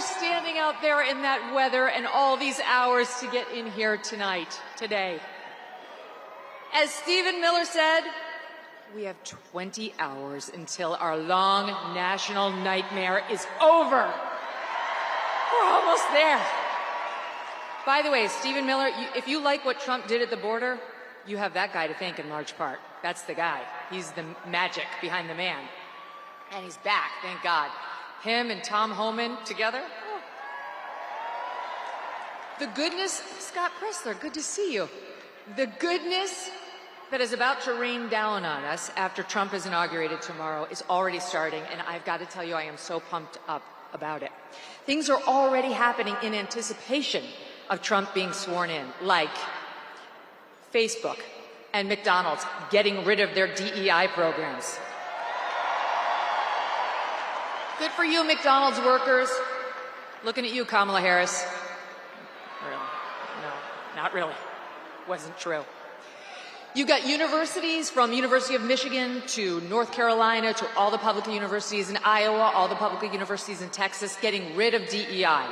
standing out there in that weather and all these hours to get in here today. As Stephen Miller said, we have 20 hours until our long national nightmare is over. We're almost there. By the way, Stephen Miller, if you like what Trump did at the border, you have that guy to thank in large part. That's the guy. He's the magic behind the man. And he's back, thank God. Him and Tom Homan together. Oh. The goodness, Scott Pressler, good to see you. The goodness that is about to rain down on us after Trump is inaugurated tomorrow is already starting, and I've got to tell you, I am so pumped up about it. Things are already happening in anticipation of Trump being sworn in, like Facebook and McDonald's getting rid of their DEI programs. Good for you, McDonald's workers. Looking at you, Kamala Harris. Really? No, not really. Wasn't true. You got universities from University of Michigan to North Carolina to all the public universities in Iowa, all the public universities in Texas getting rid of DEI.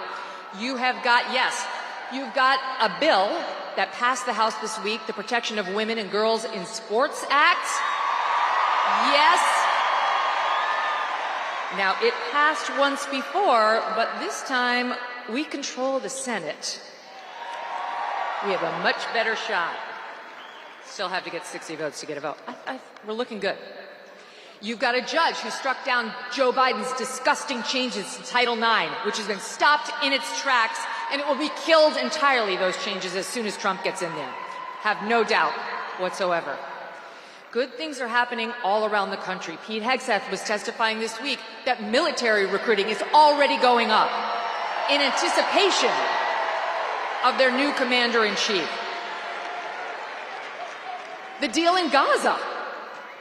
You have got, yes, you've got a bill that passed the House this week, the Protection of Women and Girls in Sports Act. Yes. Now, it passed once before, but this time we control the Senate. We have a much better shot. Still have to get 60 votes to get a vote. We're looking good. You've got a judge who struck down Joe Biden's disgusting changes to Title IX, which has been stopped in its tracks, and it will be killed entirely, those changes, as soon as Trump gets in there. Have no doubt whatsoever. Good things are happening all around the country. Pete Hegseth was testifying this week that military recruiting is already going up in anticipation of their new commander-in-chief. The deal in Gaza,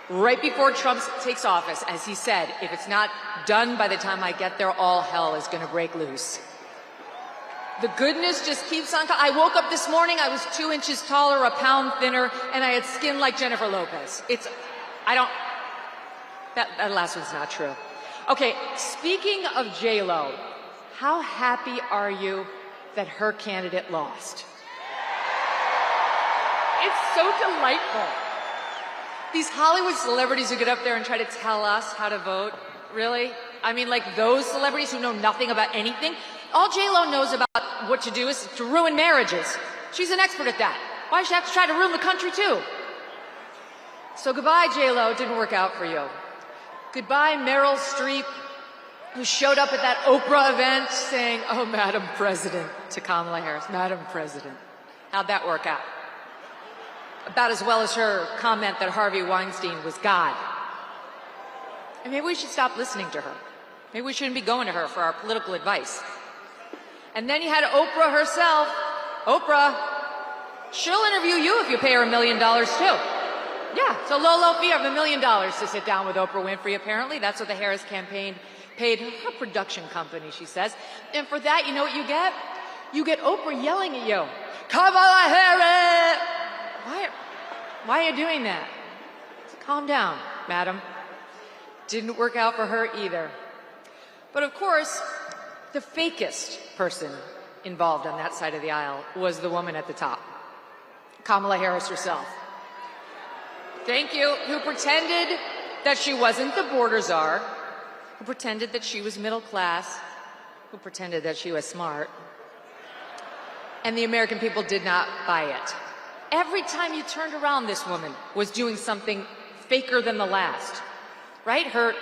right before Trump takes office, as he said, if it's not done by the time I get there, all hell is going to break loose. The goodness just keeps on. I woke up this morning, I was 2 inches taller, a pound thinner, and I had skin like Jennifer Lopez. That last one's not true. Okay, speaking of J-Lo, how happy are you that her candidate lost? It's so delightful. These Hollywood celebrities who get up there and try to tell us how to vote, really? I mean, like those celebrities who know nothing about anything. All J-Lo knows about what to do is to ruin marriages. She's an expert at that. Why does she have to try to ruin the country too? So goodbye, J-Lo. Didn't work out for you. Goodbye, Meryl Streep, who showed up at that Oprah event saying, "Oh, Madam President," to Kamala Harris. Madam President. How'd that work out? About as well as her comment that Harvey Weinstein was God. And maybe we should stop listening to her. Maybe we shouldn't be going to her for our political advice. And then you had Oprah herself. Oprah, she'll interview you if you pay her $1 million too. Yeah, it's a low fee of $1 million to sit down with Oprah Winfrey, apparently. That's what the Harris campaign paid her production company, she says. And for that, you know what you get? You get Oprah yelling at you. Kamala Harris! Why are you doing that? Calm down, madam. Didn't work out for her either. But of course, the fakest person involved on that side of the aisle was the woman at the top, Kamala Harris herself. Thank you, who pretended that she wasn't the border czar, who pretended that she was middle class, who pretended that she was smart. And the American people did not buy it. Every time you turned around, this woman was doing something faker than the last, right? Her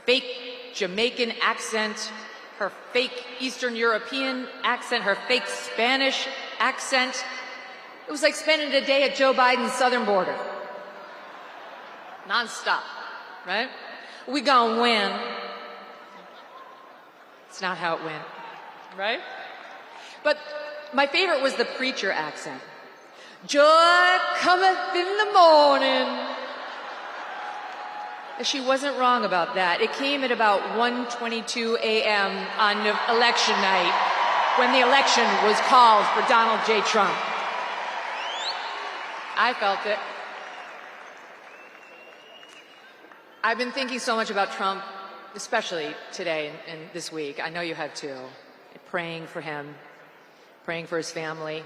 fake Jamaican accent, her fake Eastern European accent, her fake Spanish accent. It was like spending a day at Joe Biden's southern border. Nonstop, right? We gonna win. It's not how it went, right? But my favorite was the preacher accent. Joy cometh in the morning. She wasn't wrong about that. It came at about 1:22 a.m. on election night when the election was called for Donald J. Trump. I felt it. I've been thinking so much about Trump especially today and this week, I know you have too, praying for him, praying for his family,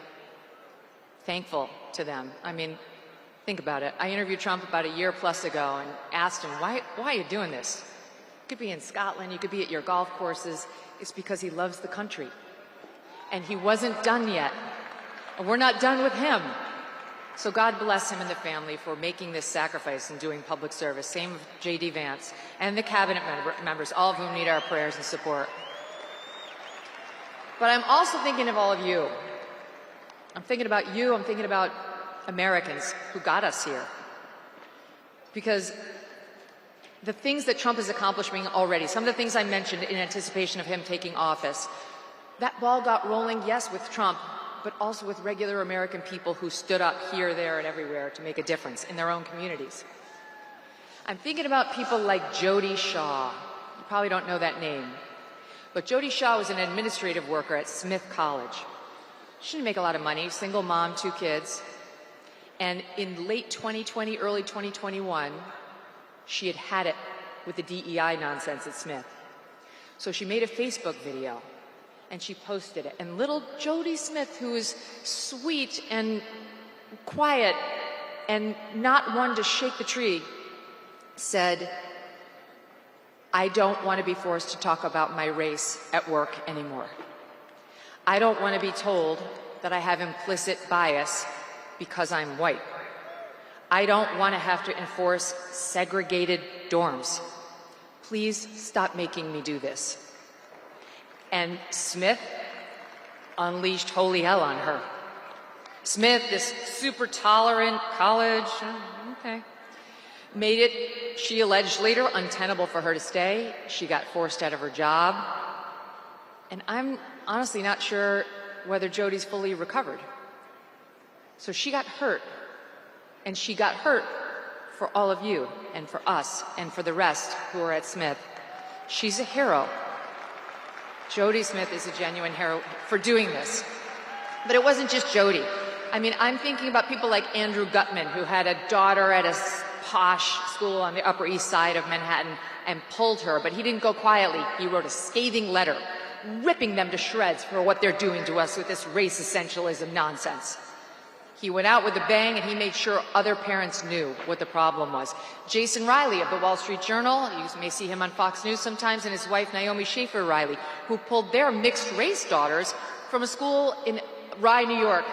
thankful to them. I mean, think about it. I interviewed Trump about a year plus ago and asked him, why are you doing this? You could be in Scotland, you could be at your golf courses. It's because he loves the country. And he wasn't done yet. And we're not done with him. So God bless him and the family for making this sacrifice and doing public service. Same with J.D. Vance and the cabinet members, all of whom need our prayers and support. But I'm also thinking of all of you. I'm thinking about you. I'm thinking about Americans who got us here. Because the things that Trump is accomplishing already, some of the things I mentioned in anticipation of him taking office, that ball got rolling, yes, with Trump, but also with regular American people who stood up here, there, and everywhere to make a difference in their own communities. I'm thinking about people like Jody Shaw. You probably don't know that name. But Jody Shaw was an administrative worker at Smith College. She didn't make a lot of money, single mom, 2 kids. And in late 2020, early 2021, she had it with the DEI nonsense at Smith. So she made a Facebook video and she posted it. And little Jody Smith, who is sweet and quiet and not one to shake the tree, said, I don't want to be forced to talk about my race at work anymore. I don't want to be told that I have implicit bias because I'm white. I don't want to have to enforce segregated dorms. Please stop making me do this. And Smith unleashed holy hell on her. Smith, this super tolerant college, okay, made it, she alleged later, untenable for her to stay. She got forced out of her job. And I'm honestly not sure whether Jody's fully recovered. So she got hurt. And she got hurt for all of you and for us and for the rest who are at Smith. She's a hero. Jody Smith is a genuine hero for doing this. But it wasn't just Jody. I mean, I'm thinking about people like Andrew Gutman, who had a daughter at a posh school on the Upper East Side of Manhattan and pulled her, but he didn't go quietly. He wrote a scathing letter, ripping them to shreds for what they're doing to us with this race essentialism nonsense. He went out with a bang and he made sure other parents knew what the problem was. Jason Riley of the Wall Street Journal, you may see him on Fox News sometimes, and his wife Naomi Schaefer Riley, who pulled their mixed race daughters from a school in Rye, New York,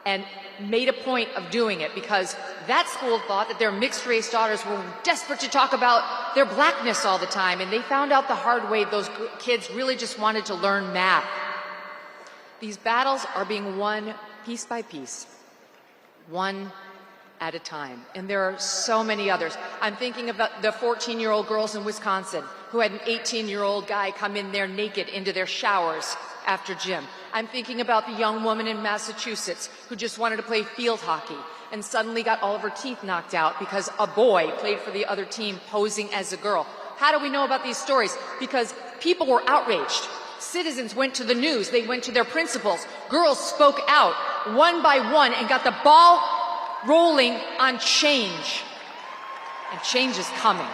and made a point of doing it because that school thought that their mixed race daughters were desperate to talk about their blackness all the time, and they found out the hard way those kids really just wanted to learn math. These battles are being won piece by piece, one at a time. And there are so many others. I'm thinking about the 14-year-old girls in Wisconsin who had an 18-year-old guy come in there naked into their showers after gym. I'm thinking about the young woman in Massachusetts who just wanted to play field hockey and suddenly got all of her teeth knocked out because a boy played for the other team posing as a girl. How do we know about these stories? Because people were outraged. Citizens went to the news. They went to their principals. Girls spoke out one by one and got the ball rolling on change. And change is coming.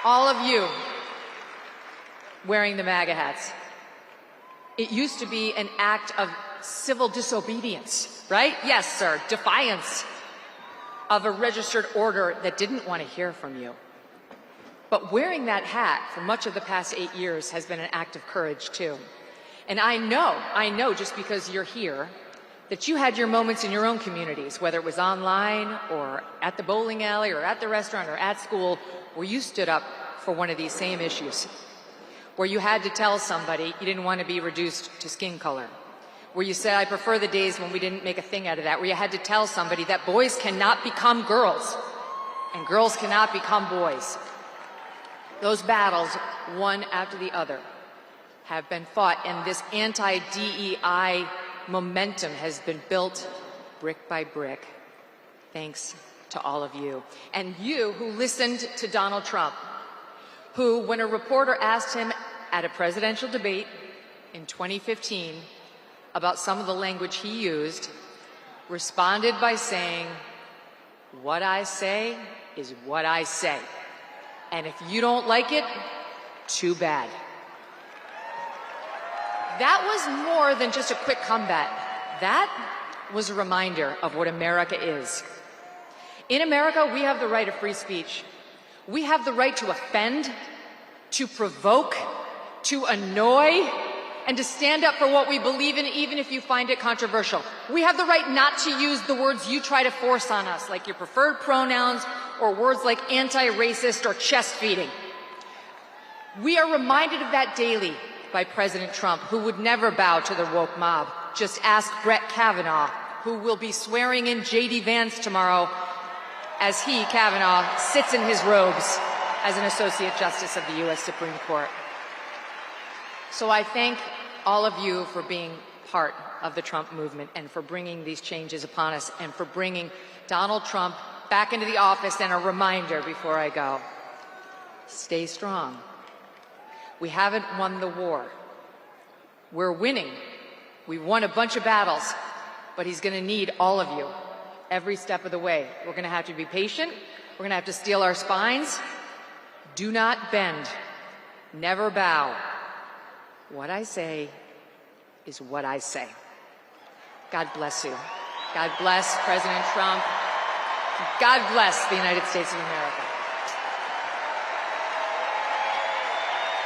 All of you wearing the MAGA hats. It used to be an act of civil disobedience, right? Yes, sir, defiance of a registered order that didn't want to hear from you. But wearing that hat for much of the past 8 years has been an act of courage, too. And I know just because you're here, that you had your moments in your own communities, whether it was online or at the bowling alley or at the restaurant or at school, where you stood up for one of these same issues, where you had to tell somebody you didn't want to be reduced to skin color, where you said, I prefer the days when we didn't make a thing out of that, where you had to tell somebody that boys cannot become girls and girls cannot become boys. Those battles, one after the other, have been fought, and this anti-DEI momentum has been built brick by brick, thanks to all of you. And you who listened to Donald Trump, who, when a reporter asked him at a presidential debate in 2015 about some of the language he used, responded by saying, "What I say is what I say." And if you don't like it, too bad. That was more than just a quick comeback. That was a reminder of what America is. In America, we have the right of free speech. We have the right to offend, to provoke, to annoy, and to stand up for what we believe in, even if you find it controversial. We have the right not to use the words you try to force on us, like your preferred pronouns or words like anti-racist or chest feeding. We are reminded of that daily by President Trump, who would never bow to the woke mob. Just ask Brett Kavanaugh, who will be swearing in J.D. Vance tomorrow as he, Kavanaugh, sits in his robes as an Associate Justice of the U.S. Supreme Court. So I thank all of you for being part of the Trump movement and for bringing these changes upon us and for bringing Donald Trump back into the office. And a reminder before I go, stay strong. We haven't won the war. We're winning. We've won a bunch of battles, but he's going to need all of you every step of the way. We're going to have to be patient. We're going to have to steel our spines. Do not bend. Never bow. What I say is what I say. God bless you. God bless President Trump. God bless the United States of America.